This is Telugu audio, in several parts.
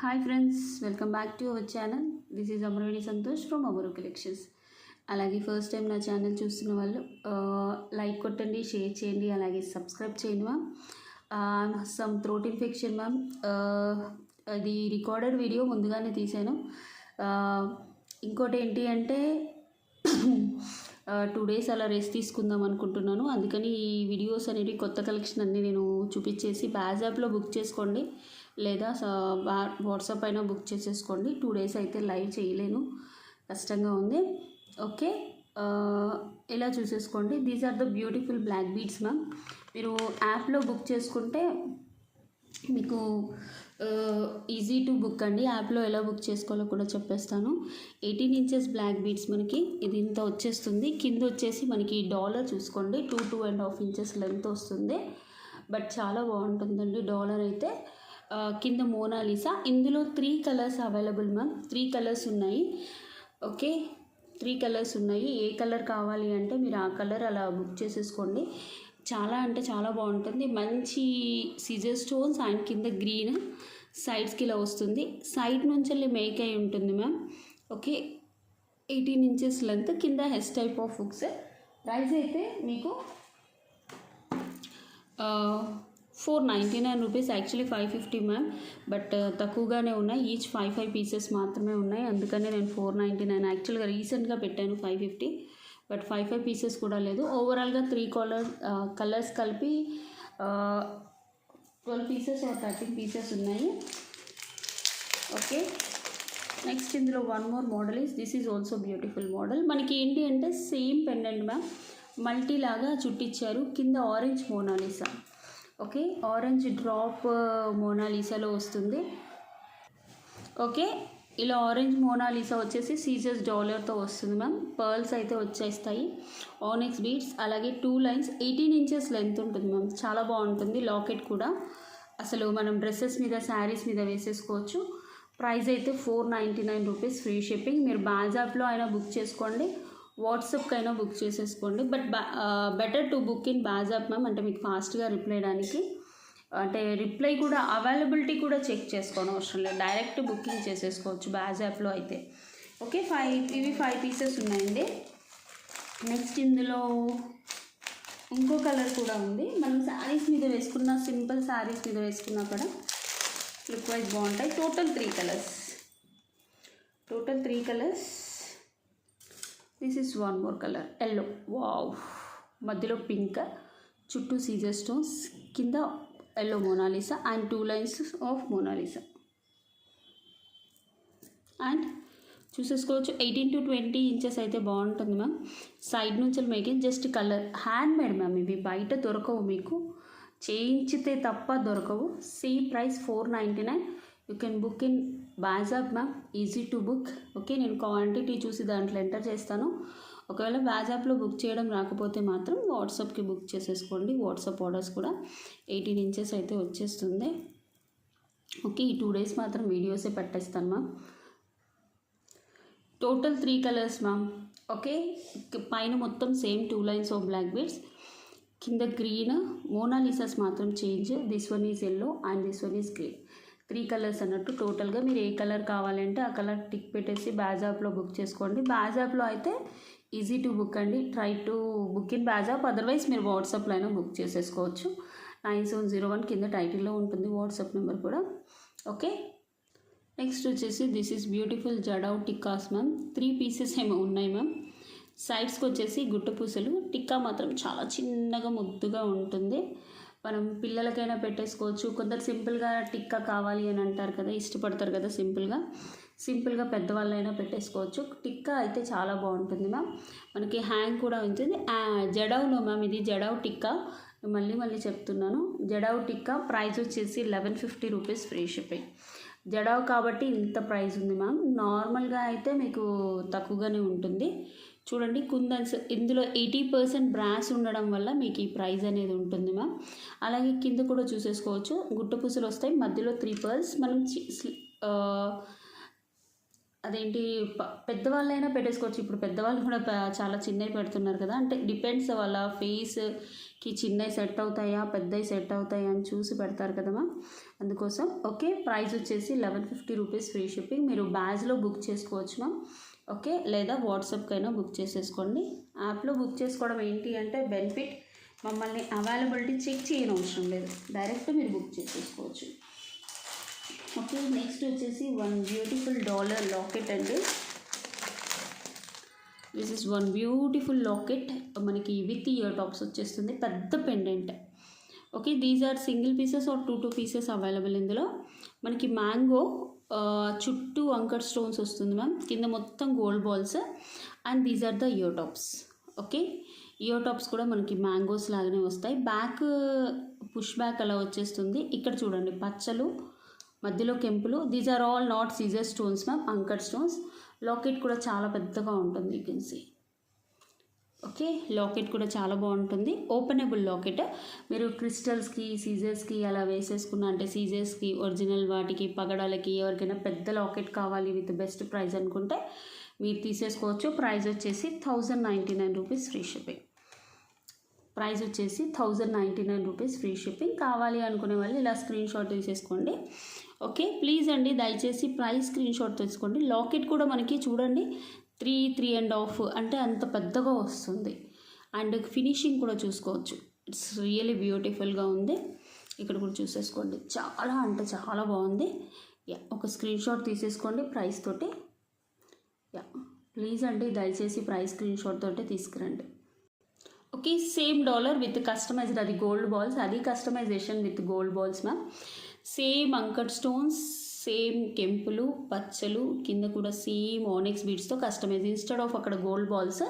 Hi friends, welcome back to our channel. This is Amaraveni Santosh from Amaru collections. అలాగే ఫస్ట్ టైం నా ఛానల్ చూస్తున్న వాళ్ళు లైక్ కొట్టండి, షేర్ చేయండి, అలాగే సబ్స్క్రైబ్ చేయండి ma'am. Some throat infection ma'am. అది రికార్డెడ్ వీడియో ముందుగానే తీశాను. ఇంకోటి ఏంటి అంటే 2 days అలా రెస్ట్ తీసుకుందాం అనుకుంటున్నాను. అందుకని ఈ వీడియోస్ అనేవి కొత్త కలెక్షన్ అన్నీ నేను చూపించేసి బ్యాజ్ యాప్లో బుక్ చేసుకోండి, లేదా వాట్సాప్ అయినా బుక్ చేసేసుకోండి. 2 days అయితే లైవ్ చేయలేను, కష్టంగా ఉంది. ఓకే, ఇలా చూసేసుకోండి. These are the beautiful black beads ma'am. మీరు యాప్లో బుక్ చేసుకుంటే మీకు ఈజీ టు బుక్ అండి. యాప్లో ఎలా బుక్ చేసుకోవాలో కూడా చెప్పేస్తాను. 18 inches బ్లాక్ బీడ్స్ మనకి ఇది ఇంత వచ్చేస్తుంది. కింద వచ్చేసి మనకి డాలర్ చూసుకోండి, 2.5 inches లెంత్ వస్తుంది. బట్ చాలా బాగుంటుందండి డాలర్ అయితే. కింద మోనాలిసా. ఇందులో 3 colors అవైలబుల్ మ్యామ్. 3 colors ఉన్నాయి. ఓకే, 3 colors ఉన్నాయి. ఏ కలర్ కావాలి అంటే మీరు ఆ కలర్ అలా బుక్ చేసేసుకోండి. చాలా అంటే చాలా బాగుంటుంది. మంచి సీజర్ స్టోన్స్ అండ్ కింద గ్రీన్ సైడ్స్కి ఇలా వస్తుంది. సైడ్ నుంచి మేక్ అయి ఉంటుంది మ్యామ్. Okay, 18 inches length. కింద S type of hooks. Price అయితే మీకు 499 rupees. యాక్చువల్లీ 550 మ్యామ్, బట్ తక్కువగానే ఉన్నాయి. ఈచ్ 5 pieces మాత్రమే ఉన్నాయి. అందుకనే నేను 499 యాక్చువల్గా రీసెంట్గా పెట్టాను 550, బట్ 5 pieces కూడా లేదు. ఓవరాల్గా 3 కలర్స్ కలిపి 12 pieces or 13 pieces ఉన్నాయి. ఓకే, నెక్స్ట్ ఇందులో one more model this is also beautiful model. మనకి ఏంటి అంటే సేమ్ పెండెంట్ మ్యామ్, మల్టీ లాగా చుట్టించారు. కింద orange Monalisa. Okay, orange drop మోనాలిసాలో వస్తుంది. ఓకే, ఇలా ఆరెంజ్ మోనాలిసా వచ్చేసి సీజర్స్ డాలర్తో వస్తుంది మ్యామ్. పర్ల్స్ అయితే వచ్చేస్తాయి. ఆనెక్స్ బీడ్స్, అలాగే 2 lines, 18 inches లెంత్ ఉంటుంది మ్యామ్. చాలా బాగుంటుంది. లాకెట్ కూడా అసలు మనం డ్రెస్సెస్ మీద, శారీస్ మీద వేసేసుకోవచ్చు. ప్రైస్ అయితే 499 rupees, ఫ్రీ షిప్పింగ్. మీరు బ్యాజ్ యాప్లో అయినా బుక్ చేసుకోండి, వాట్సాప్కి అయినా బుక్ చేసేసుకోండి. But better to book in badge app ma'am. అంటే మీకు ఫాస్ట్గా రిప్లై అయ్యడానికి, అంటే రిప్లై కూడా అవైలబిలిటీ కూడా చెక్ చేసుకోవడం అవసరం లేదు, డైరెక్ట్ బుకింగ్ చేసేసుకోవచ్చు బ్యాజ్ యాప్లో అయితే. ఓకే, 5 pieces ఉన్నాయండి. నెక్స్ట్ ఇందులో ఇంకో కలర్ కూడా ఉంది. మనం శారీస్ మీద వేసుకున్న, సింపుల్ శారీస్ మీద వేసుకున్నా కూడా లుక్ వైజ్ బాగుంటాయి. Total 3 colors. This is one more colour, yellow. Wow, మధ్యలో పింక్, చుట్టూ సీజర్ స్టోన్స్, కింద yellow Monalisa and 2 lines of Monalisa. And చూసేసుకోవచ్చు 18 to 20 inches అయితే బాగుంటుంది మ్యామ్. సైడ్ నుంచి making just colour hand made ma'am. ఇవి బయట దొరకవు, మీకు చేయించితే తప్ప దొరకవు. Same price 499. You can book in badge app ma'am, easy to book. Okay, నేను క్వాంటిటీ చూసి దాంట్లో ఎంటర్ చేస్తాను. ఒకవేళ బ్యాజ్ యాప్లో బుక్ చేయడం రాకపోతే మాత్రం వాట్సాప్కి బుక్ చేసేసుకోండి. వాట్సాప్ ఆర్డర్స్ కూడా 18 inches అయితే వచ్చేస్తుంది. ఓకే, ఈ 2 days మాత్రం వీడియోసే పెట్టేస్తాను ma'am. Total 3 colors ma'am. Okay, పైన మొత్తం same 2 lines of black beads, కింద గ్రీన్. మోనాలిసాస్ మాత్రం change. This one is yellow and this one is green. 3 colors అన్నట్టు. టోటల్గా మీరు ఏ కలర్ కావాలంటే ఆ కలర్ టిక్ పెట్టేసి బ్యాజ్ యాప్లో బుక్ చేసుకోండి. బ్యాజ్ యాప్లో అయితే ఈజీ టు బుక్ అండి. Try to book in badge app, otherwise మీరు వాట్సాప్లో అయినా బుక్ చేసేసుకోవచ్చు. 9701 కింద టైటిల్లో ఉంటుంది వాట్సాప్ నెంబర్ కూడా. ఓకే, నెక్స్ట్ వచ్చేసి this is beautiful jadau tikkas ma'am. 3 pieces ఏమో ఉన్నాయి మ్యామ్. సైడ్స్కి వచ్చేసి గుట్ట పూసలు. టిక్కా మాత్రం చాలా చిన్నగా ముద్దుగా ఉంటుంది. మనం పిల్లలకైనా పెట్టేసుకోవచ్చు. కొందరు సింపుల్గా టిక్కా కావాలి అని అంటారు కదా, ఇష్టపడతారు కదా సింపుల్గా పెద్దవాళ్ళైనా పెట్టేసుకోవచ్చు. టిక్కా అయితే చాలా బాగుంటుంది మ్యామ్. మనకి హ్యాంగ్ కూడా ఉంటుంది. జడావ్లో మ్యామ్, ఇది జడావ్ టిక్కా. మళ్ళీ చెప్తున్నాను, జడావ్ టిక్కా. ప్రైస్ వచ్చేసి 1150 rupees, ఫ్రీ షిప్పింగ్. జడావ్ కాబట్టి ఇంత ప్రైస్ ఉంది మ్యామ్. నార్మల్గా అయితే మీకు తక్కువగానే ఉంటుంది. చూడండి కుందన్స్, ఇందులో 80% బ్రాస్ ఉండడం వల్ల మీకు ఈ ప్రైస్ అనేది ఉంటుంది మ్యామ్. అలాగే కింద కూడా చూసేసుకోవచ్చు, గుట్ట పూసలు వస్తాయి. మధ్యలో 3 pearls. మనం అదేంటి పెద్దవాళ్ళైనా పెట్టేసుకోవచ్చు. ఇప్పుడు పెద్దవాళ్ళు కూడా చాలా చిన్నవి పెడుతున్నారు కదా, అంటే డిపెండ్స్ వాళ్ళ ఫేస్ చిన్నవి సెట్ అవుతాయా పెద్దవి సెట్ అవుతాయా అని చూసి పెడతారు కదా మ్యామ్, అందుకోసం. ఓకే, ప్రైస్ వచ్చేసి 1150 రూపీస్ ఫ్రీ షిప్పింగ్. మీరు బ్యాజ్లో బుక్ చేసుకోవచ్చు మ్యామ్. ఓకే, లేదా వాట్సాప్కైనా బుక్ చేసేసుకోండి. యాప్లో బుక్ చేసుకోవడం ఏంటి అంటే బెనిఫిట్, మమ్మల్ని అవైలబిలిటీ చెక్ చేయని అవసరం లేదు, డైరెక్ట్ మీరు బుక్ చేసేసుకోవచ్చు. ఓకే, నెక్స్ట్ వచ్చేసి వన్ బ్యూటిఫుల్ డాలర్ లాకెట్ అండి. This is one beautiful locket, మనకి విత్ ఇయర్ టాప్స్ వచ్చేస్తుంది, పెద్ద pendant. Okay, these are single pieces or two pieces available. ఇందులో మనకి మ్యాంగో చుట్టూ అంకర్ స్టోన్స్ వస్తుంది మ్యామ్, కింద మొత్తం gold balls, and these are the ear tops. Okay, ear tops కూడా మనకి మ్యాంగోస్ లాగానే వస్తాయి. బ్యాక్ పుష్ బ్యాక్ అలా వచ్చేస్తుంది. ఇక్కడ చూడండి పచ్చలు, మధ్యలో కెంపులు. These are all not CZ stones ma'am, అంకర్ స్టోన్స్. లాకెట్ కూడా చాలా పెద్దగా ఉంటుంది, you can see. Okay, locket కూడా చాలా బాగుంటుంది, ఓపెనబుల్ లాకెట్. మీరు క్రిస్టల్స్కి సీజర్స్కి అలా వేసేసుకున్నా, అంటే సీజర్స్కి ఒరిజినల్ వాటికి పగడాలకి ఎవరికైనా పెద్ద లాకెట్ కావాలి విత్ బెస్ట్ ప్రైస్ అనుకుంటే మీరు తీసేసుకోవచ్చు. ప్రైస్ వచ్చేసి 1099 రూపీస్ ఫ్రీ షిప్పింగ్. ప్రైస్ వచ్చేసి 1099 రూపీస్ ఫ్రీ షిప్పింగ్. కావాలి అనుకునే వాళ్ళు ఇలా స్క్రీన్ షాట్ తీసేసుకోండి. ఓకే, ప్లీజ్ అండి దయచేసి ప్రైస్ స్క్రీన్ షాట్ తీసుకోండి. లాకెట్ కూడా మనకి చూడండి 3.5 అంటే అంత పెద్దగా వస్తుంది. అండ్ ఫినిషింగ్ కూడా చూసుకోవచ్చు, ఇట్స్ రియల్లీ బ్యూటిఫుల్గా ఉంది. ఇక్కడ కూడా చూసేసుకోండి, చాలా అంటే చాలా బాగుంది. ఒక స్క్రీన్ షాట్ తీసేసుకోండి ప్రైస్ తోటి. ప్లీజ్ అండి దయచేసి ప్రైస్ స్క్రీన్ షాట్ తోటి తీసుకురండి. Okay, same dollar with customized, అది గోల్డ్ బాల్స్, అది customization with gold balls ma'am. Same అంకర్ స్టోన్స్, సేమ్ కెంపులు, పచ్చలు, కింద కూడా సేమ్ ఆనిక్స్ బీడ్స్తో కస్టమైజ్. ఇన్స్టెడ్ ఆఫ్ అక్కడ గోల్డ్ బాల్స్,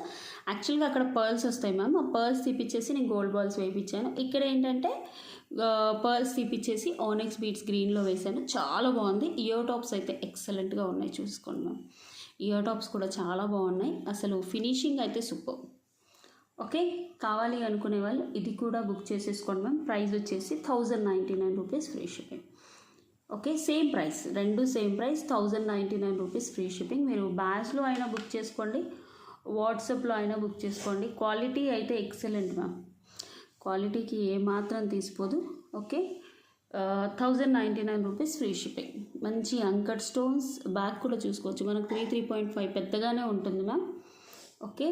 యాక్చువల్గా అక్కడ పర్ల్స్ వస్తాయి మ్యామ్, ఆ పర్ల్స్ తీపిచ్చేసి నేను గోల్డ్ బాల్స్ వేయించాను. ఇక్కడ ఏంటంటే పర్ల్స్ తీపిచ్చేసి ఆనిక్స్ బీడ్స్ గ్రీన్లో వేసాను, చాలా బాగుంది. ఇయర్ టాప్స్ అయితే ఎక్సలెంట్గా ఉన్నాయి, చూసుకోండి మ్యామ్. ఇయర్ టాప్స్ కూడా చాలా బాగున్నాయి, అసలు ఫినిషింగ్ అయితే సూపర్. ఓకే, కావాలి అనుకునే వాళ్ళు ఇది కూడా బుక్ చేసేసుకోండి మ్యామ్. ప్రైస్ వచ్చేసి 1099 rupees free shipping. Okay, same price, రెండు same price, 1099 rupees free shipping. మీరు బ్యాగ్స్లో అయినా బుక్ చేసుకోండి, వాట్సాప్లో అయినా బుక్ చేసుకోండి. క్వాలిటీ అయితే ఎక్సలెంట్ మ్యామ్, క్వాలిటీకి ఏమాత్రం తీసిపోదు. Okay, 1099 rupees free shipping. మంచి అంకర్ స్టోన్స్, బ్యాగ్ కూడా చూసుకోవచ్చు, మనకు 3.5 పెద్దగానే ఉంటుంది మ్యామ్. ఓకే,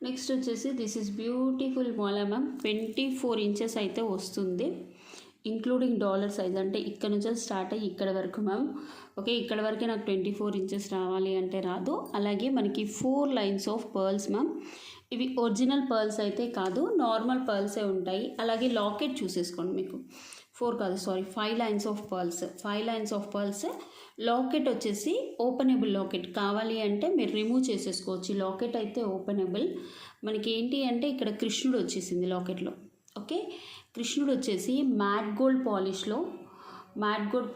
నెక్స్ట్ వచ్చేసి దిస్ ఇస్ బ్యూటిఫుల్ మోలా మ్యామ్. 24 ఇంచెస్ అయితే వస్తుంది, ఇంక్లూడింగ్ డాలర్ సైజ్, అంటే ఇక్కడ నుంచి స్టార్ట్ అయ్యి ఇక్కడ వరకు మ్యామ్. ఓకే, ఇక్కడ వరకే నాకు 24 ఇంచెస్ రావాలి అంటే రాదు. అలాగే మనకి 4 లైన్స్ ఆఫ్ పర్ల్స్ మ్యామ్. ఇవి ఒరిజినల్ పర్ల్స్ అయితే కాదు, నార్మల్ పర్ల్సే ఉంటాయి. అలాగే లాకెట్ చూసేసుకోండి, మీకు 4 కాదు sorry 5 lines of pearls, 5 lines of pearls. Locket వచ్చేసి ఓపెనబుల్ లాకెట్, కావాలి అంటే మీరు రిమూవ్ చేసేసుకోవచ్చు. లాకెట్ అయితే ఓపెనబుల్. మనకి ఏంటి అంటే ఇక్కడ కృష్ణుడు వచ్చేసింది లాకెట్లో. ఓకే, కృష్ణుడు వచ్చేసి మ్యాట్ గోల్డ్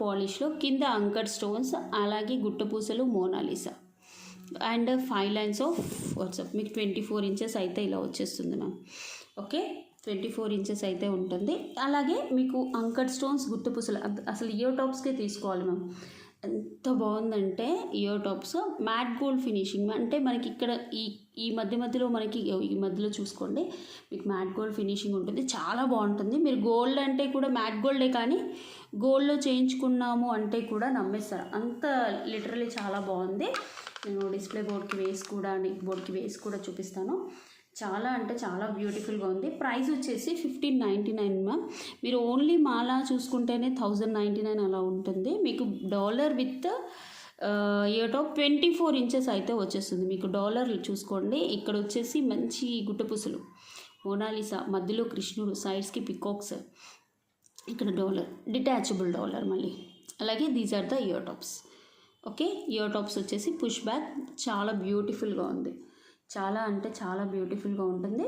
పాలిష్లో కింద అంకర్ స్టోన్స్, అలాగే గుట్టపూసలు, Monalisa, and 5 lines of WhatsApp. మీకు 24 ఇంచెస్ అయితే ఇలా వచ్చేస్తుంది మ్యామ్. ఓకే, 24 ఇంచెస్ అయితే ఉంటుంది. అలాగే మీకు అంకర్ స్టోన్స్, గుట్టపూసలు, అసలు ఇయర్ టాప్స్కే తీసుకోవాలి మ్యామ్. ఎంత బాగుందంటే ear tops, matte gold finishing, అంటే మనకి ఇక్కడ ఈ మధ్యలో మనకి ఈ మధ్యలో చూసుకోండి, మీకు మ్యాట్ గోల్డ్ ఫినిషింగ్ ఉంటుంది, చాలా బాగుంటుంది. మీరు గోల్డ్ అంటే కూడా మ్యాట్ గోల్డే, కానీ గోల్డ్లో చేయించుకున్నాము అంటే కూడా నమ్మేస్తారు, అంత లిటరలీ చాలా బాగుంది. నేను డిస్ప్లే బోర్డ్కి వేసి కూడా, నెక్ బోర్డ్కి వేసి కూడా చూపిస్తాను. చాలా అంటే చాలా బ్యూటిఫుల్గా ఉంది. ప్రైస్ వచ్చేసి 1599 మ్యామ్. మీరు ఓన్లీ మాలా చూసుకుంటేనే 1099 అలా ఉంటుంది. మీకు dollar with year top 24 inches అయితే వచ్చేస్తుంది. మీకు డాలర్ చూసుకోండి, ఇక్కడ వచ్చేసి మంచి గుట్టపూసలు, మోనాలిసా, మధ్యలో కృష్ణుడు, సైడ్స్కి పికాక్స్, ఇక్కడ డాలర్, డిటాచబుల్ డాలర్ మళ్ళీ. అలాగే these are the ear tops. Okay, ear tops వచ్చేసి పుష్ బ్యాక్, చాలా బ్యూటిఫుల్గా ఉంది, చాలా అంటే చాలా బ్యూటిఫుల్గా ఉంటుంది.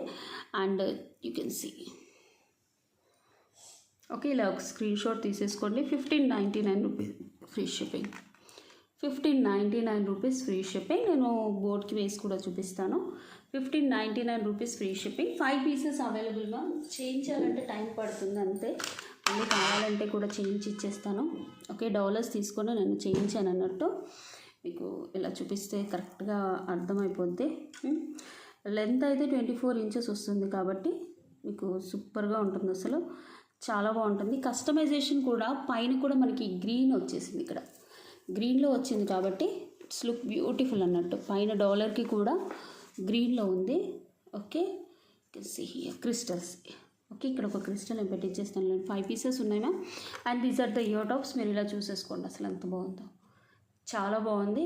And you can see. Okay, ఇలా ఒక స్క్రీన్ షాట్ తీసేసుకోండి. 1599 rupees free shipping. 1599 rupees free shipping. నేను బోర్డ్కి వేసి కూడా చూపిస్తాను. 1599 rupees free shipping. 5 pieces available ma'am. Change చేయాలంటే టైం పడుతుంది అంతే, అన్నీ కావాలంటే కూడా చేంజ్ ఇచ్చేస్తాను. ఓకే, డాలర్స్ తీసుకొని నేను చేయించాను అన్నట్టు మీకు ఇలా చూపిస్తే కరెక్ట్గా అర్థమైపోద్ది. లెంత్ అయితే 24 ఇంచెస్ వస్తుంది కాబట్టి మీకు సూపర్గా ఉంటుంది, అసలు చాలా బాగుంటుంది. కస్టమైజేషన్ కూడా పైన కూడా మనకి గ్రీన్ వచ్చేసింది, ఇక్కడ గ్రీన్లో వచ్చింది కాబట్టి ఇట్స్ లుక్ బ్యూటిఫుల్ అన్నట్టు. పైన డాలర్కి కూడా గ్రీన్లో ఉంది. Okay, crystals. ఓకే, ఇక్కడ ఒక క్రిస్టల్ నేను పెట్టించేస్తాను. 5 పీసెస్ ఉన్నాయి ma'am. And these are the ear tops. మీరు ఇలా చూసేసుకోండి, అసలు ఎంత బాగుందో, చాలా బాగుంది.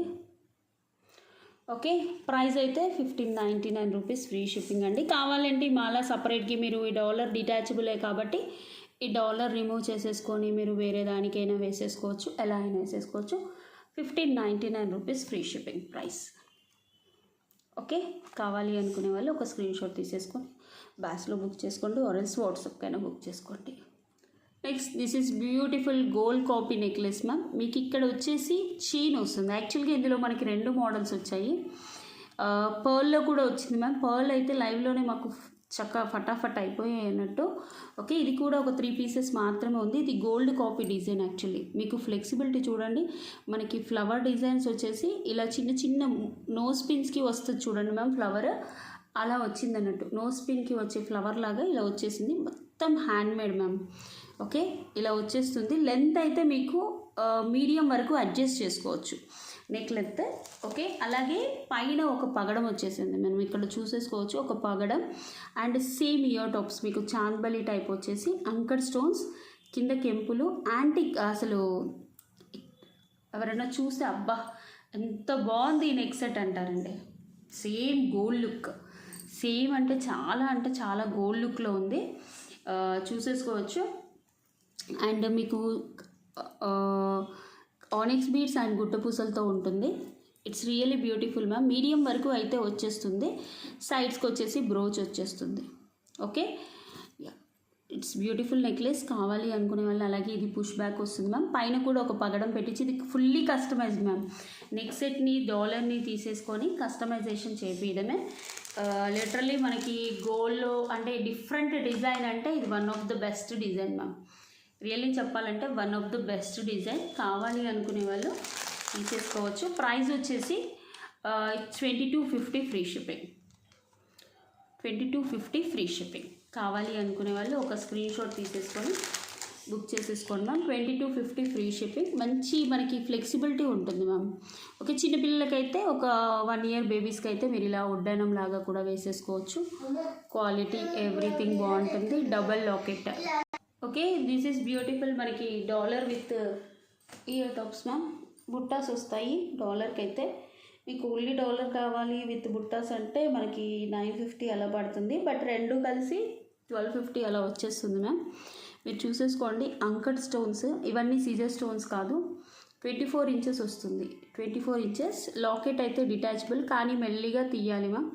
ఓకే, ప్రైస్ అయితే 1599 రూపీస్, ఫ్రీ షిప్పింగ్ అండి. కావాలంటే మాలా సపరేట్కి మీరు ఈ డాలర్ డిటాచబులే కాబట్టి ఈ డాలర్ రిమూవ్ చేసేసుకొని మీరు వేరే దానికైనా వేసేసుకోవచ్చు, ఎలా అయినా వేసేసుకోవచ్చు. 1599 rupees, free shipping price. Okay, కావాలి అనుకునే వాళ్ళు ఒక స్క్రీన్ షాట్ తీసేసుకొని బ్యాస్లో బుక్ చేసుకోండి, ఆర్ఎల్స్ వాట్సాప్కైనా బుక్ చేసుకోండి. Next, this is beautiful gold copy necklace ma'am. మీకు ఇక్కడ వచ్చేసి చైన్ వస్తుంది. యాక్చువల్గా ఇందులో మనకి 2 మోడల్స్ వచ్చాయి. పర్ల్లో కూడా వచ్చింది మ్యామ్. పర్ల్ అయితే లైవ్లోనే మాకు చక్కగా ఫటాఫట్ అయిపోయాయి అన్నట్టు. ఓకే, ఇది కూడా ఒక 3 పీసెస్ మాత్రమే ఉంది. ఇది గోల్డ్ కాపీ డిజైన్. యాక్చువల్లీ మీకు ఫ్లెక్సిబిలిటీ చూడండి, మనకి ఫ్లవర్ డిజైన్స్ వచ్చేసి ఇలా చిన్న చిన్న నోస్ పిన్స్కి వస్తుంది చూడండి మ్యామ్, ఫ్లవర్ అలా వచ్చింది అన్నట్టు. నోస్ పిన్కి వచ్చే ఫ్లవర్ లాగా ఇలా వచ్చేసింది, మొత్తం హ్యాండ్మేడ్ మ్యామ్. ఓకే, ఇలా వచ్చేస్తుంది. లెంత్ అయితే మీకు మీడియం వరకు అడ్జస్ట్ చేసుకోవచ్చు, నెక్ లెంత్. ఓకే, అలాగే పైన ఒక పగడం వచ్చేసింది, మనం ఇక్కడ చూసేసుకోవచ్చు ఒక పగడం. అండ్ సేమ్ ఇయర్ టాప్స్ మీకు చాంద్బలి టైప్ వచ్చేసి అంకర్ స్టోన్స్, కింద కెంపులు, యాంటిక్. అసలు ఎవరైనా చూస్తే అబ్బా ఎంత బాగుంది ఈ నెక్ సెట్ అంటారండి. సేమ్ గోల్డ్ లుక్, సేమ్ అంటే చాలా గోల్డ్ లుక్లో ఉంది, చూసేసుకోవచ్చు. అండ్ మీకు ఆనిక్స్ బీడ్స్ అండ్ గుట్టపూసలతో ఉంటుంది. It's really beautiful ma'am. Medium వరకు అయితే వచ్చేస్తుంది, సైడ్స్కి వచ్చేసి బ్రోచ్ వచ్చేస్తుంది. Okay, it's beautiful necklace. కావాలి అనుకునే వాళ్ళు అలాగే ఇది పుష్ బ్యాక్ వస్తుంది మ్యామ్. పైన కూడా ఒక పగడం పెట్టించి ఇది ఫుల్లీ కస్టమైజ్డ్ మ్యామ్. నెక్ సెట్ని డాలర్ని తీసేసుకొని కస్టమైజేషన్ చేయించడమే. లిటరల్లీ మనకి గోల్డ్లో అంటే డిఫరెంట్ డిజైన్ అంటే ఇది one of the best design ma'am. Really చెప్పాలంటే one of the best design. కావాలి అనుకునే వాళ్ళు తీసేసుకోవచ్చు. ప్రైస్ వచ్చేసి 2250 ఫ్రీ షిప్పింగ్. 2250 free shipping. కావాలి అనుకునే వాళ్ళు ఒక స్క్రీన్ షాట్ తీసేసుకొని బుక్ చేసేసుకోండి మ్యామ్. 2250 free shipping. మంచి మనకి ఫ్లెక్సిబిలిటీ ఉంటుంది మ్యామ్. ఓకే, చిన్నపిల్లలకైతే ఒక 1 ఇయర్ బేబీస్కి అయితే మీరు ఇలా ఉడ్డనం లాగా కూడా వేసేసుకోవచ్చు. క్వాలిటీ ఎవ్రీథింగ్ బాగుంటుంది. Double locket. Okay, this is beautiful. మనకి dollar with ear tops ma'am. బుట్టాస్ వస్తాయి డాలర్కి అయితే. మీకు ఓన్లీ డాలర్ కావాలి విత్ బుట్టాస్ అంటే మనకి 950 అలా పడుతుంది. బట్ 2 కలిసి 1250 అలా వచ్చేస్తుంది మ్యామ్. మీరు చూసేసుకోండి. అంకట్ స్టోన్స్, ఇవన్నీ సీజర్ స్టోన్స్ కాదు. 24 ఇంచెస్ వస్తుంది. 24 ఇంచెస్. లాకెట్ అయితే డిటాచబుల్, కానీ మెల్లిగా తీయాలి మ్యామ్.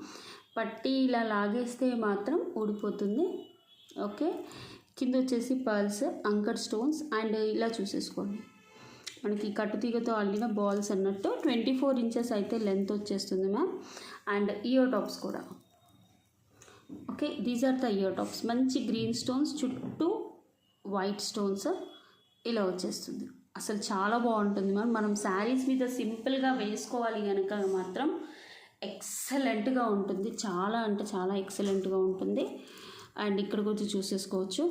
పట్టి ఇలా లాగేస్తే మాత్రం ఊడిపోతుంది. ఓకే, కింద వచ్చేసి పర్ల్స్, అంకర్ స్టోన్స్. అండ్ ఇలా చూసేసుకోండి, మనకి కట్టుతీగతో అల్లిన బాల్స్ అన్నట్టు. 24 ఇంచెస్ అయితే లెంత్ వచ్చేస్తుంది మ్యామ్. అండ్ ఇయర్ టాప్స్ కూడా. Okay, these are the ear tops. మంచి గ్రీన్ స్టోన్స్, చుట్టూ వైట్ స్టోన్స్ ఇలా వచ్చేస్తుంది. అసలు చాలా బాగుంటుంది మ్యామ్. మనం శారీస్ మీద సింపుల్గా వేసుకోవాలి కనుక మాత్రం ఎక్సలెంట్గా ఉంటుంది. చాలా అంటే చాలా ఎక్సలెంట్గా ఉంటుంది. అండ్ ఇక్కడికి వచ్చి చూసేసుకోవచ్చు.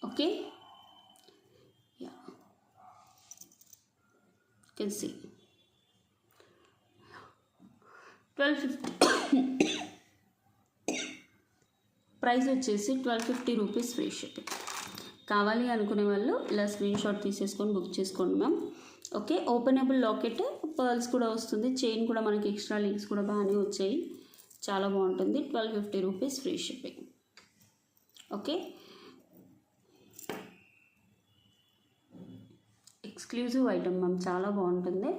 ఓకే, can see 1250 ప్రైస్ వచ్చేసి 1250 రూపీస్, ఫ్రీ షిప్పింగ్. కావాలి అనుకునే వాళ్ళు ఇలా స్క్రీన్ షాట్ తీసేసుకొని బుక్ చేసుకోండి ma'am. Okay, openable locket, pearls కూడా వస్తుంది. చైన్ కూడా మనకి ఎక్స్ట్రా లింక్స్ కూడా బాగానే వచ్చాయి, చాలా బాగుంటుంది. 1250 rupees, free shipping. Okay, exclusive item ma'am, చాలా బాగుంటుంది.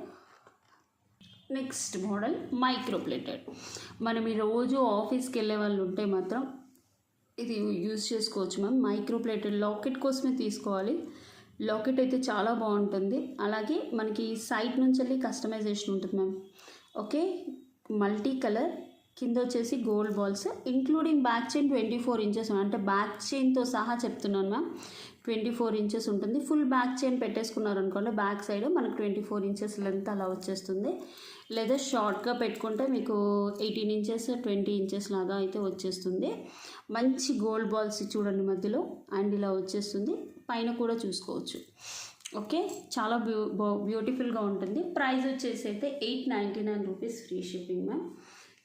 Next model micro plated. మనం ఈ రోజు ఆఫీస్కి వెళ్ళే వాళ్ళు ఉంటే మాత్రం ఇది యూజ్ చేసుకోవచ్చు మ్యామ్. మైక్రో ప్లేటెడ్ లాకెట్ కోసమే తీసుకోవాలి. లాకెట్ అయితే చాలా బాగుంటుంది. అలాగే మనకి సైడ్ నుంచి వెళ్ళి కస్టమైజేషన్ ఉంటుంది మ్యామ్. ఓకే, మల్టీ కలర్ కింద వచ్చేసి gold balls including back chain 24 inches, అంటే బ్యాక్ చైన్తో సహా చెప్తున్నాను మ్యామ్. 24 ఇంచెస్ ఉంటుంది. ఫుల్ బ్యాక్ చైన్ పెట్టేసుకున్నారనుకోండి బ్యాక్ సైడ్ మనకు 24 ఇంచెస్ లెంత్ అలా వచ్చేస్తుంది. లేదా షార్ట్గా పెట్టుకుంటే మీకు 18 ఇంచెస్ 20 ఇంచెస్ లాగా అయితే వచ్చేస్తుంది. మంచి గోల్డ్ బాల్స్ చూడండి మధ్యలో, అండ్ ఇలా వచ్చేస్తుంది. పైన కూడా చూసుకోవచ్చు. ఓకే, చాలా బ్యూటిఫుల్గా ఉంటుంది. ప్రైస్ వచ్చేసి అయితే 899 rupees free shipping ma'am.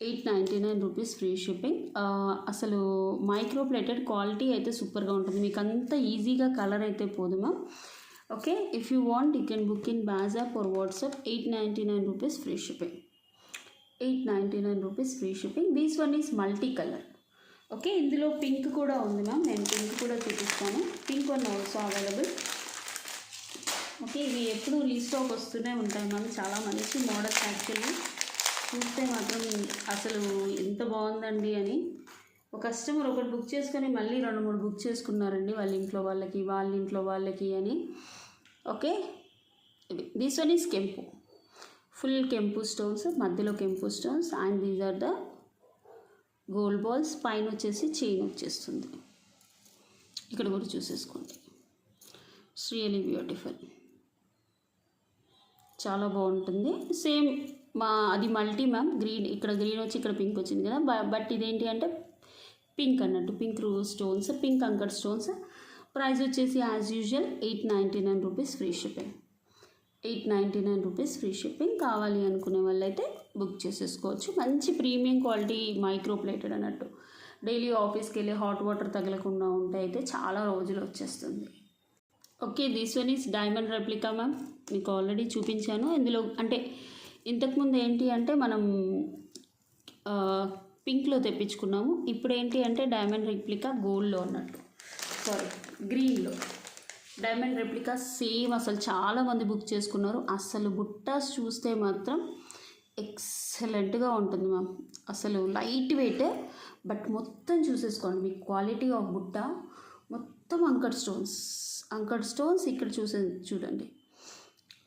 899 rupees free shipping. అసలు మైక్రో ప్లేటెడ్ క్వాలిటీ అయితే సూపర్గా ఉంటుంది. మీకు అంత ఈజీగా కలర్ అయితే పోదు ma'am. Okay, if you want you can book in WhatsApp or WhatsApp. 899 rupees free shipping. 899 rupees free shipping. This one is multi colour. Okay, ఇందులో పింక్ కూడా ఉంది మ్యామ్. నేను పింక్ కూడా చూపిస్తాను. Pink one also available. Okay, ఇవి ఎప్పుడు రీస్టాక్ వస్తూనే ఉంటాయి మ్యామ్. చాలా మంచి మోడల్స్ యాక్చువల్లీ. చూస్తే మాత్రం అసలు ఎంత బాగుందండి అని. ఒక కస్టమర్ ఒకటి బుక్ చేసుకొని మళ్ళీ 2-3 బుక్ చేసుకున్నారండి వాళ్ళ ఇంట్లో వాళ్ళకి అని. ఓకే, దిస్ వన్ ఈజ్ కెంపు. ఫుల్ కెంపు స్టోన్స్, మధ్యలో కెంపు stones, and these are the gold balls. పైన వచ్చేసి చైన్ వచ్చేస్తుంది. ఇక్కడ కూడా చూసేసుకోండి. ఇట్స్ రియలీ బ్యూటిఫుల్, చాలా బాగుంటుంది. సేమ్ అది మల్టీ మ్యామ్. గ్రీన్, ఇక్కడ గ్రీన్ వచ్చి ఇక్కడ పింక్ వచ్చింది కదా. బట్ ఇదేంటి అంటే పింక్ అన్నట్టు, పింక్ స్టోన్స్, పింక్ అంకర్ స్టోన్స్. ప్రైస్ వచ్చేసి as usual 899 rupees free shipping. 899 rupees free shipping. కావాలి అనుకునే వాళ్ళైతే బుక్ చేసేసుకోవచ్చు. మంచి ప్రీమియం క్వాలిటీ మైక్రో ప్లేటెడ్ అన్నట్టు. డైలీ ఆఫీస్కి వెళ్ళి హాట్ వాటర్ తగలకుండా ఉంటే అయితే చాలా రోజులు వచ్చేస్తుంది. Okay, this one is diamond replica ma'am. మీకు ఆల్రెడీ చూపించాను. ఇందులో అంటే ఇంతకుముందు ఏంటి అంటే మనం పింక్లో తెప్పించుకున్నాము. ఇప్పుడు ఏంటి అంటే డైమండ్ రెప్లికా గోల్డ్లో అన్నట్టు, సారీ గ్రీన్లో. Diamond replica same. అసలు చాలామంది బుక్ చేసుకున్నారు. అసలు బుట్టాస్ చూస్తే మాత్రం ఎక్సలెంట్గా ఉంటుంది మ్యామ్. అసలు లైట్ వెయిట్, బట్ మొత్తం చూసేసుకోండి. మీకు క్వాలిటీ ఆఫ్ బుట్ట మొత్తం అంకర్ స్టోన్స్ ఇక్కడ చూడండి.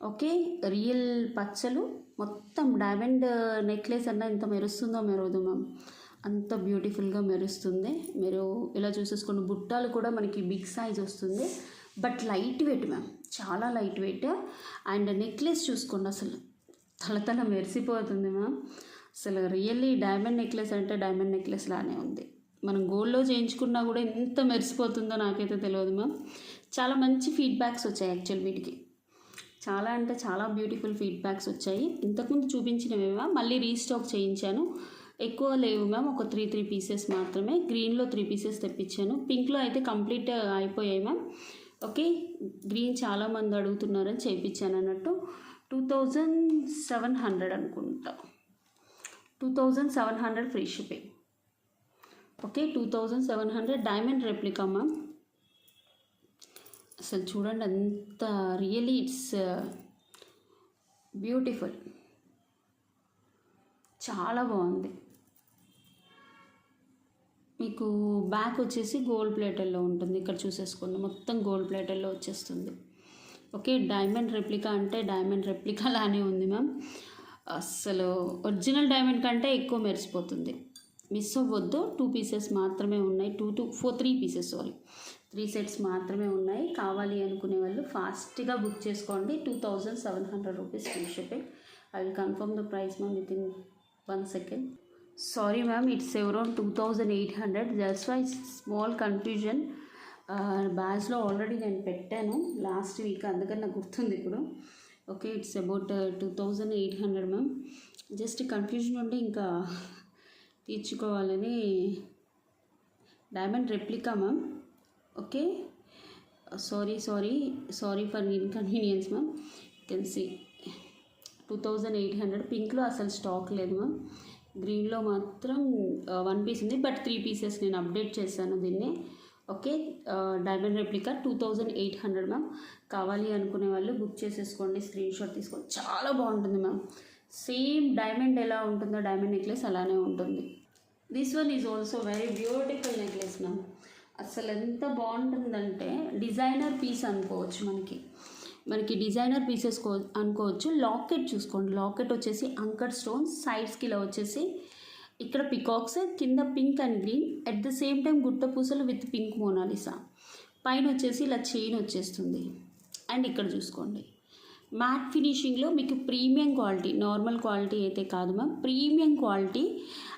ఓకే, రియల్ పచ్చలు మొత్తం. డైమండ్ నెక్లెస్ అన్న ఎంత మెరుస్తుందో మెరవదు మ్యామ్, అంత బ్యూటిఫుల్గా మెరుస్తుంది. మీరు ఇలా చూసేసుకోండి. బుట్టాలు కూడా మనకి బిగ్ సైజ్ వస్తుంది, బట్ లైట్ వెయిట్ మ్యామ్, చాలా లైట్ వెయిట్. అండ్ నెక్లెస్ చూసుకోండి, అసలు తల మెరిసిపోతుంది మ్యామ్. అసలు రియల్లీ డైమండ్ నెక్లెస్ అంటే డైమండ్ నెక్లెస్ లానే ఉంది. మనం గోల్డ్లో చేయించుకున్నా కూడా ఎంత మెరిసిపోతుందో నాకైతే తెలియదు మ్యామ్. చాలా మంచి ఫీడ్బ్యాక్స్ వచ్చాయి యాక్చువల్ వీటికి. చాలా అంటే చాలా బ్యూటిఫుల్ ఫీడ్బ్యాక్స్ వచ్చాయి. ఇంతకుముందు చూపించినవేమో మళ్ళీ రీస్టాక్ చేయించాను. ఎక్కువ లేవు మ్యామ్, ఒక 3 పీసెస్ మాత్రమే. గ్రీన్లో 3 పీసెస్ తెప్పించాను. పింక్లో అయితే కంప్లీట్ అయిపోయాయి మ్యామ్. ఓకే, గ్రీన్ చాలామంది అడుగుతున్నారని చేయించాను అన్నట్టు. 2700 అనుకుంటా. 2700 free shipping. Okay, 2700 diamond replica ma'am. అసలు చూడండి అంత రియలీ ఇట్స్ బ్యూటిఫుల్, చాలా బాగుంది. మీకు బ్యాక్ వచ్చేసి గోల్డ్ ప్లేటల్లో ఉంటుంది. ఇక్కడ చూసేసుకోండి, మొత్తం గోల్డ్ ప్లేటల్లో వచ్చేస్తుంది. ఓకే, డైమండ్ రెప్లికా అంటే డైమండ్ రెప్లికా లానే ఉంది మ్యామ్. అసలు ఒరిజినల్ డైమండ్ కంటే ఎక్కువ మెరిసిపోతుంది. మిస్ అవ్వద్దు. 2 పీసెస్ మాత్రమే ఉన్నాయి. 3 పీసెస్, సారీ 3 సెట్స్ మాత్రమే ఉన్నాయి. కావాలి అనుకునే వాళ్ళు ఫాస్ట్గా బుక్ చేసుకోండి. 2700 rupees free shipping. I will confirm the price ma'am with in 1 second. Sorry ma'am, it's around 2800. Just why small confusion. బ్యాచ్లో ఆల్రెడీ నేను పెట్టాను లాస్ట్ వీక్, అందుకని నాకు గుర్తుంది ఇప్పుడు. Okay, it's about 2800 ma'am. Just confusion ఉంటే ఇంకా తీర్చుకోవాలని. Diamond replica ma'am. Okay, sorry for inconvenience ma'am. Can see 2800. పింక్లో అసలు స్టాక్ లేదు మ్యామ్. గ్రీన్లో మాత్రం 1 పీస్ ఉంది, బట్ 3 పీసెస్ నేను అప్డేట్ చేశాను దీన్ని. Okay, diamond replica 2800 ma'am. కావాలి అనుకునే వాళ్ళు బుక్ చేసేసుకోండి, స్క్రీన్ షాట్ తీసుకోండి. చాలా బాగుంటుంది మ్యామ్. సేమ్ డైమండ్ ఎలా ఉంటుందో డైమండ్ నెక్లెస్ అలానే ఉంటుంది. This one is also very beautiful necklace ma'am. అసలు ఎంత బాగుంటుందంటే డిజైనర్ పీస్ అనుకోవచ్చు. మనకి డిజైనర్ పీసెస్ అనుకోవచ్చు. లాకెట్ చూసుకోండి. లాకెట్ వచ్చేసి అంకర్ స్టోన్స్, సైడ్స్కి ఇలా వచ్చేసి ఇక్కడ పికాక్స్, కింద pink and green, at the same time గుట్ట పూసలు విత్ పింక్ మోనాలిసా. పైన వచ్చేసి ఇలా చైన్ వచ్చేస్తుంది. అండ్ ఇక్కడ చూసుకోండి, మ్యాట్ ఫినిషింగ్లో మీకు ప్రీమియం క్వాలిటీ, నార్మల్ క్వాలిటీ అయితే కాదు మ్యామ్, ప్రీమియం క్వాలిటీ.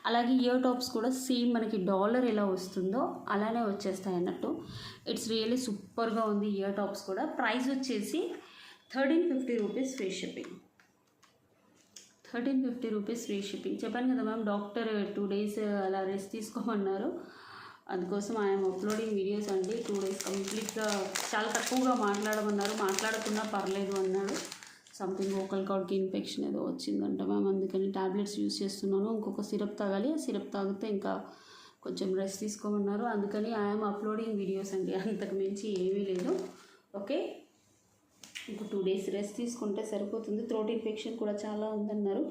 అలాగే ఇయర్ టాప్స్ కూడా సేమ్ మనకి డాలర్ ఎలా వస్తుందో అలానే వచ్చేస్తాయి అన్నట్టు. ఇట్స్ రియల్లీ సూపర్గా ఉంది ఇయర్ టాప్స్ కూడా. ప్రైస్ వచ్చేసి 1350 rupees free shipping. 1350 rupees free shipping. చెప్పాను కదా మ్యామ్, డాక్టర్ 2 days అలా రెస్ట్ తీసుకోమన్నారు. అందుకోసం ఐఎమ్ అప్లోడింగ్ వీడియోస్ అండి. 2 days కంప్లీట్గా చాలా తక్కువగా మాట్లాడమన్నారు. మాట్లాడకున్నా పర్లేదు అన్నాడు. సంథింగ్ వోకల్ కార్డ్కి ఇన్ఫెక్షన్ ఏదో వచ్చిందంట మ్యామ్, అందుకని ట్యాబ్లెట్స్ యూస్ చేస్తున్నాను. ఇంకొక సిరప్ తాగాలి, ఆ సిరప్ తాగితే ఇంకా కొంచెం రెస్ట్ తీసుకోమన్నారు. అందుకని ఐఎమ్ అప్లోడింగ్ వీడియోస్ అండి, అంతకు మించి ఏమీ లేదు. ఓకే, ఇంకో 2 days రెస్ట్ తీసుకుంటే సరిపోతుంది. థ్రోట్ ఇన్ఫెక్షన్ కూడా చాలా ఉందన్నారు.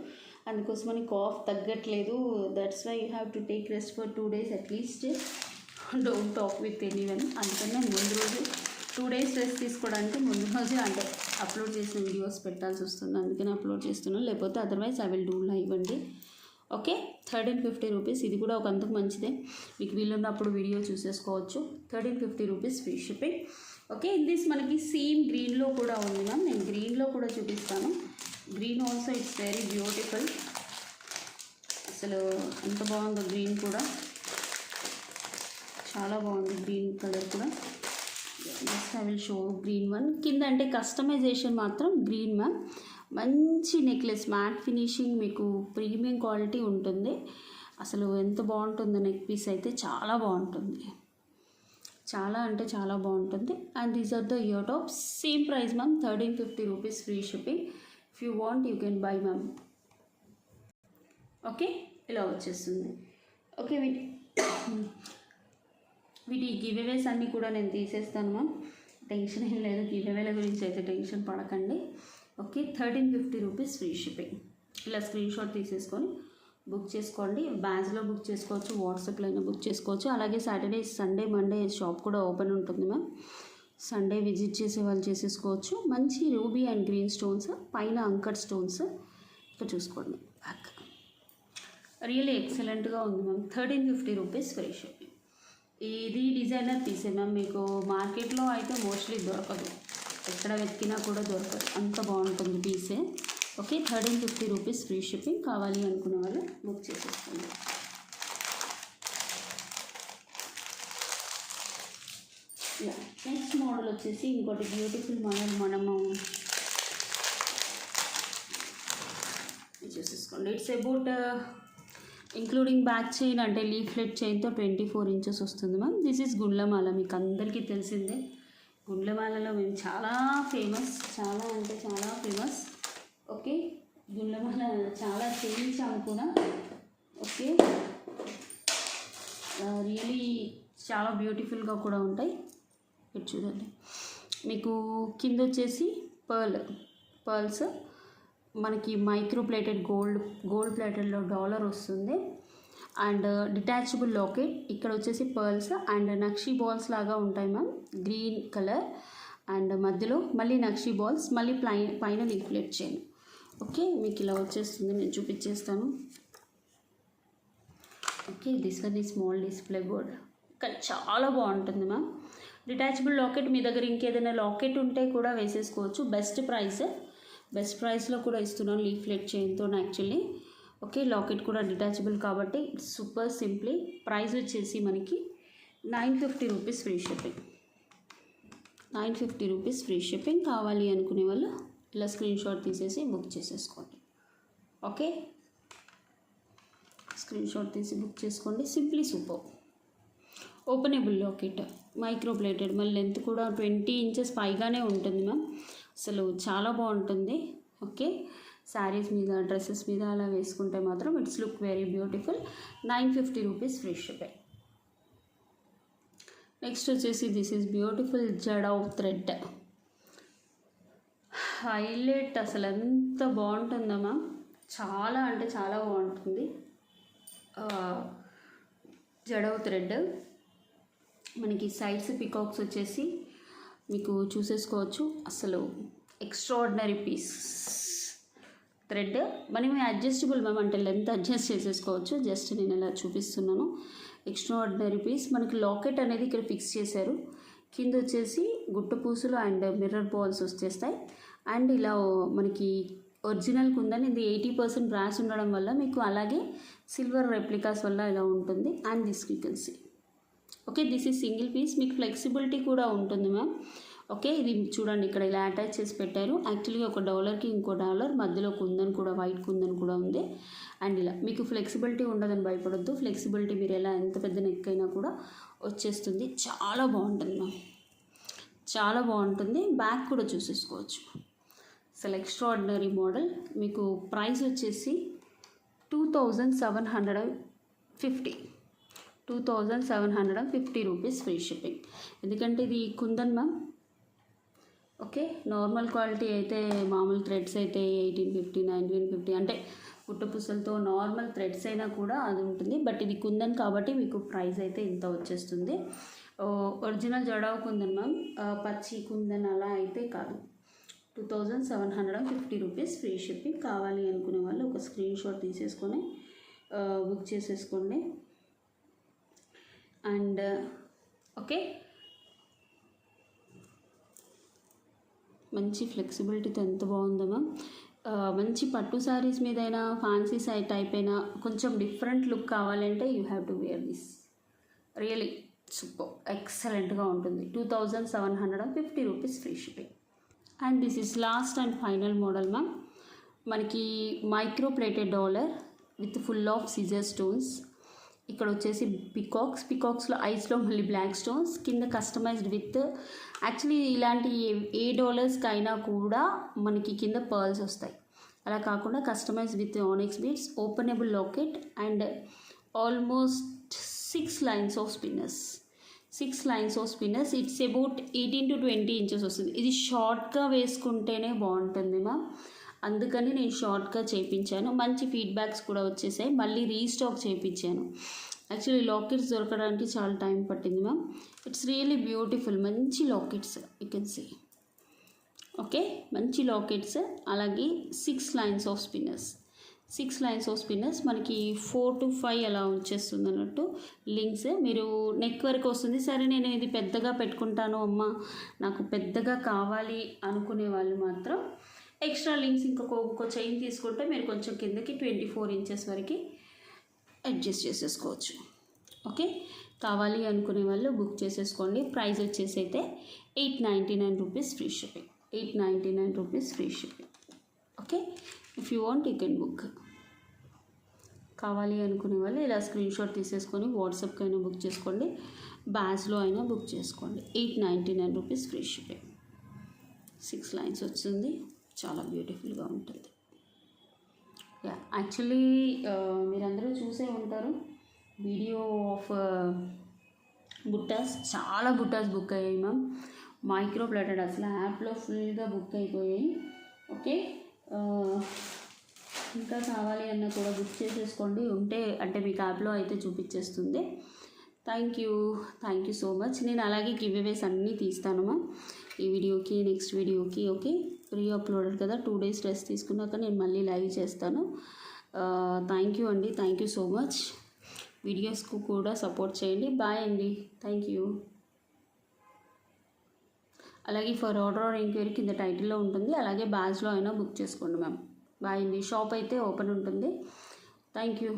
అందుకోసమని కాఫ్ తగ్గట్లేదు. That's why you have to take rest for 2 days at least. Don't talk with anyone. అందుకని నేను ముందు రోజు 2 days రెస్ట్ తీసుకోవడానికి ముందు రోజు అంటే అప్లోడ్ చేసిన వీడియోస్ పెట్టాల్సి వస్తుంది. అందుకని అప్లోడ్ చేస్తున్నాను, లేకపోతే otherwise I will do live అండి. Okay, 1350 rupees. ఇది కూడా ఒక అంతకు మంచిదే. మీకు వీలున్నప్పుడు వీడియో చూసేసుకోవచ్చు. 1350 rupees free shipping. Okay, this మనకి సేమ్ గ్రీన్లో కూడా ఉంది మ్యామ్. నేను గ్రీన్లో కూడా చూపిస్తాను. Green also it's very beautiful. అసలు ఎంత బాగుందో గ్రీన్ కూడా, చాలా బాగుంది గ్రీన్ కలర్ కూడా. Just I will show green one. కింద అంటే కస్టమైజేషన్ మాత్రం గ్రీన్ మ్యామ్. మంచి నెక్లెస్, మ్యాట్ ఫినిషింగ్, మీకు ప్రీమియం క్వాలిటీ ఉంటుంది. అసలు ఎంత బాగుంటుందో నెక్ పీస్ అయితే చాలా బాగుంటుంది, చాలా అంటే చాలా బాగుంటుంది. And these are the ear tops. Same price ma'am, 1350 rupees free shipping. If you want you can buy ma'am. Okay, ఇలా వచ్చేస్తుంది. ఓకే, వీటి గివ్ అవేస్ అన్నీ కూడా నేను తీసేస్తాను మ్యామ్, టెన్షన్ ఏం లేదు. గివ్ అవేల గురించి అయితే టెన్షన్ పడకండి. Okay, 1350 rupees free shipping. ఇలా స్క్రీన్ షాట్ తీసేసుకొని బుక్ చేసుకోండి. బ్యాగ్స్లో బుక్ చేసుకోవచ్చు, వాట్సాప్లో అయినా బుక్ చేసుకోవచ్చు. అలాగే సాటర్డే, సండే, మండే షాప్ కూడా ఓపెన్ ఉంటుంది మ్యామ్. సండే విజిట్ చేసే వాళ్ళు చేసేసుకోవచ్చు. మంచి రూబీ అండ్ గ్రీన్ స్టోన్స్, పైన అంకర్ స్టోన్స్. ఇక్కడ చూసుకోండి, బ్యాక్ రియల్లీ ఎక్సలెంట్గా ఉంది మ్యామ్. 1350 rupees free shipping. ఇది డిజైనర్ పీసే మ్యామ్. మీకు మార్కెట్లో అయితే మోస్ట్లీ దొరకదు, ఎక్కడ వెతికినా కూడా దొరకదు, అంత బాగుంటుంది పీసే. Okay, 1350 rupees free shipping. కావాలి అనుకున్న వాళ్ళు బుక్ చేసేసుకోండి. నెక్స్ట్ మోడల్ వచ్చేసి ఇంకోటి బ్యూటిఫుల్ మోడల్ మనము చూసేసుకోండి. It's about including back chain అంటే లీఫ్లెట్ చైన్తో 24 inches వస్తుంది మ్యామ్. దిస్ ఈజ్ గుండ్లమాల. మీకు అందరికీ తెలిసిందే, గుండ్లమాలలో మేము చాలా ఫేమస్, చాలా అంటే చాలా ఫేమస్. ఓకే, గుండ్లమాల చాలా చేయించాము కూడా. ఓకే, రియలీ చాలా బ్యూటిఫుల్గా కూడా ఉంటాయి. ఇది చూడండి, మీకు కింద వచ్చేసి పర్ల్స్ మనకి మైక్రో ప్లేటెడ్ గోల్డ్ ప్లేటెడ్లో డాలర్ వస్తుంది. And detachable locket. ఇక్కడ వచ్చేసి పర్ల్స్ అండ్ నక్షీ బాల్స్ లాగా ఉంటాయి మ్యామ్, గ్రీన్ కలర్. అండ్ మధ్యలో మళ్ళీ నక్షీ బాల్స్, మళ్ళీ పైన లీఫ్లెట్ చైన్. ఓకే, మీకు ఇలా వచ్చేస్తుంది, నేను చూపించేస్తాను. ఓకే, దిస్ వన్ ఈ స్మాల్ డిస్ప్లే బోర్డ్. కానీ చాలా బాగుంటుంది మ్యామ్. డిటాచబుల్ లాకెట్, మీ దగ్గర ఇంకేదైనా లాకెట్ ఉంటే కూడా వేసేసుకోవచ్చు. బెస్ట్ ప్రైస్లో కూడా ఇస్తున్నాను లీఫ్లెట్ చైన్తో యాక్చువల్లీ. ఓకే, లాకెట్ కూడా డిటాచబుల్ కాబట్టి ఇట్స్ సూపర్ సింప్లీ. ప్రైస్ వచ్చేసి మనకి 950 rupees free shipping. 950 rupees free shipping. కావాలి అనుకునే వాళ్ళు ఇలా స్క్రీన్ షాట్ తీసేసి బుక్ చేసేసుకోండి. ఓకే, స్క్రీన్ షాట్ తీసి బుక్ చేసుకోండి. Simply super. Openable locket, micro plated, మళ్ళీ లెంత్ కూడా 20 inches పైగానే ఉంటుంది మ్యామ్. అసలు చాలా బాగుంటుంది. ఓకే, శారీస్ మీద, డ్రెస్సెస్ మీద అలా వేసుకుంటే మాత్రం it's look very beautiful. 950 rupees free shipping. Next వచ్చేసి this is beautiful jadau thread. Highlight, అసలు ఎంత బాగుంటుందమ్మా, చాలా అంటే చాలా బాగుంటుంది. జడావ్ థ్రెడ్ మనకి సైడ్స్ పికాక్స్ వచ్చేసి మీకు చూసేసుకోవచ్చు. అసలు ఎక్స్ట్రాడినరీ పీస్, థ్రెడ్ మనం అడ్జస్టబుల్ మ్యామ్, అంటే లెంత్ అడ్జస్ట్ చేసేసుకోవచ్చు. జస్ట్ నేను ఇలా చూపిస్తున్నాను. Extraordinary piece. మనకి లాకెట్ అనేది ఇక్కడ ఫిక్స్ చేశారు. కింద వచ్చేసి గుట్ట పూసలు అండ్ మిర్రర్ బాల్స్ వచ్చేస్తాయి. అండ్ ఇలా మనకి ఒరిజినల్ కుందని ఇది 80% బ్రాస్ ఉండడం వల్ల మీకు అలాగే సిల్వర్ రెప్లికాస్ వల్ల ఇలా ఉంటుంది. And this you can see. Okay, this is single piece. మీకు ఫ్లెక్సిబిలిటీ కూడా ఉంటుంది మ్యామ్. ఓకే, ఇది చూడండి ఇక్కడ ఇలా అటాచ్ చేసి పెట్టారు. యాక్చువల్గా ఒక డాలర్కి ఇంకో డాలర్ మధ్యలో కుందన్ కూడా, వైట్ కుందన్ కూడా ఉంది. అండ్ ఇలా మీకు ఫ్లెక్సిబిలిటీ ఉండదని భయపడొద్దు. ఫ్లెక్సిబిలిటీ మీరు ఎలా ఎంత పెద్ద నెక్ అయినా కూడా వచ్చేస్తుంది. చాలా బాగుంటుంది మ్యామ్, చాలా బాగుంటుంది. బ్యాక్ కూడా చూసేసుకోవచ్చు. అసలు ఎక్స్ట్రాఆర్డినరీ మోడల్. మీకు ప్రైస్ వచ్చేసి 2750 రూపీస్ ఫ్రీ షిప్పింగ్. ఎందుకంటే ఇది kundan ma'am. Okay, normal quality అయితే మామూలు థ్రెడ్స్ అయితే 1850, 1950 అంటే పుట్టపుసలతో నార్మల్ థ్రెడ్స్ అయినా కూడా అది ఉంటుంది. బట్ ఇది కుందన్ కాబట్టి మీకు ప్రైస్ అయితే ఇంత వచ్చేస్తుంది. ఒరిజినల్ జడావు కుందన్ మ్యామ్, పచ్చి కుందన్ అలా అయితే కాదు. 2750 రూపీస్ ఫ్రీ షిప్పింగ్. కావాలి అనుకునే వాళ్ళు ఒక స్క్రీన్ షాట్ తీసేసుకొని బుక్ చేసేసుకోండి. అండ్ ఓకే, మంచి ఫ్లెక్సిబిలిటీతో ఎంత బాగుందో మ్యామ్. మంచి పట్టు శారీస్ మీదైనా ఫ్యాన్సీ టైప్ అయినా కొంచెం డిఫరెంట్ లుక్ కావాలంటే you have to wear this. Really super, ఎక్సలెంట్గా ఉంటుంది. 2750 rupees free shipping. And this is last and final model ma'am. మనకి micro plated dollar with full of CZ stones. ఇక్కడ వచ్చేసి పికాక్స్లో ఐస్లో మళ్ళీ బ్లాక్ స్టోన్స్, కింద కస్టమైజ్డ్ విత్ యాక్చువల్లీ ఇలాంటి ఏ డాలర్స్కి అయినా కూడా మనకి కింద పర్ల్స్ వస్తాయి. అలా కాకుండా customise with onyx beads, openable locket and almost 6 lines of spinners. It's about 18 to 20 inches వస్తుంది. ఇది షార్ట్గా వేసుకుంటేనే బాగుంటుంది మ్యామ్, అందుకని నేను షార్ట్గా చేయించాను. మంచి ఫీడ్బ్యాక్స్ కూడా వచ్చేసాయి. మళ్ళీ రీస్టాక్ చేయించాను. యాక్చువల్లీ లాకెట్స్ దొరకడానికి చాలా టైం పట్టింది మ్యామ్. It's really beautiful. మంచి lockets you can see. Okay, మంచి లాకెట్స్. అలాగే 6 లైన్స్ ఆఫ్ స్పిన్నర్స్ మనకి 4 to 5 అలా వచ్చేస్తుంది అన్నట్టు లింక్స్. మీరు నెక్ వరకు వస్తుంది. సరే నేను ఇది పెద్దగా పెట్టుకుంటాను అమ్మ, నాకు పెద్దగా కావాలి అనుకునే వాళ్ళు మాత్రం ఎక్స్ట్రా లింక్స్ ఇంకొక చైన్ తీసుకుంటే మీరు కొంచెం కిందకి 24 ఇంచెస్ వరకు అడ్జస్ట్ చేసేసుకోవచ్చు. ఓకే, కావాలి అనుకునే వాళ్ళు బుక్ చేసేసుకోండి. ప్రైస్ వచ్చేసి అయితే 899 rupees free shipping. 899 rupees free shipping. Okay, if you want you can book. కావాలి అనుకునే వాళ్ళు ఇలా స్క్రీన్ షాట్ తీసేసుకొని వాట్సాప్కి అయినా బుక్ చేసుకోండి, బ్యాచ్లో అయినా బుక్ చేసుకోండి. 899 రూపీస్ ఫ్రీ షిప్పింగ్. 6 లైన్స్ వచ్చింది, చాలా బ్యూటిఫుల్గా ఉంటుంది. యాక్చువల్లీ మీరందరూ చూసే ఉంటారు వీడియో ఆఫ్ బుట్టాస్. చాలా బుట్టాస్ బుక్ అయ్యాయి మ్యామ్. మైక్రో ప్లేటెడ్ అసలు యాప్లో ఫుల్గా బుక్ అయిపోయాయి. ఓకే, ఇంకా కావాలి అన్న కూడా బుక్ చేసేసుకోండి. ఉంటే అంటే మీకు యాప్లో అయితే చూపించేస్తుంది. Thank you so much. నేను అలాగే గివ్ అవేస్ అన్నీ తీస్తాను మ్యామ్, ఈ వీడియోకి నెక్స్ట్ వీడియోకి. ఓకే, ప్రీ అప్లోడెడ్ కదా, 2 days రెస్ట్ తీసుకున్నాక నేను మళ్ళీ లైవ్ చేస్తాను. థ్యాంక్ యూ అండి, థ్యాంక్ యూ సో మచ్. వీడియోస్కు కూడా సపోర్ట్ చేయండి. బాయ్ అండి, థ్యాంక్ యూ. అలాగే ఫర్ ఆర్డర్ ఆర్ ఎంక్వైరీ కింద టైటిల్లో ఉంటుంది. అలాగే బ్యాచ్లో అయినా బుక్ చేసుకోండి మ్యామ్. బాయ్ అండి. షాప్ అయితే ఓపెన్ ఉంటుంది. Thank you.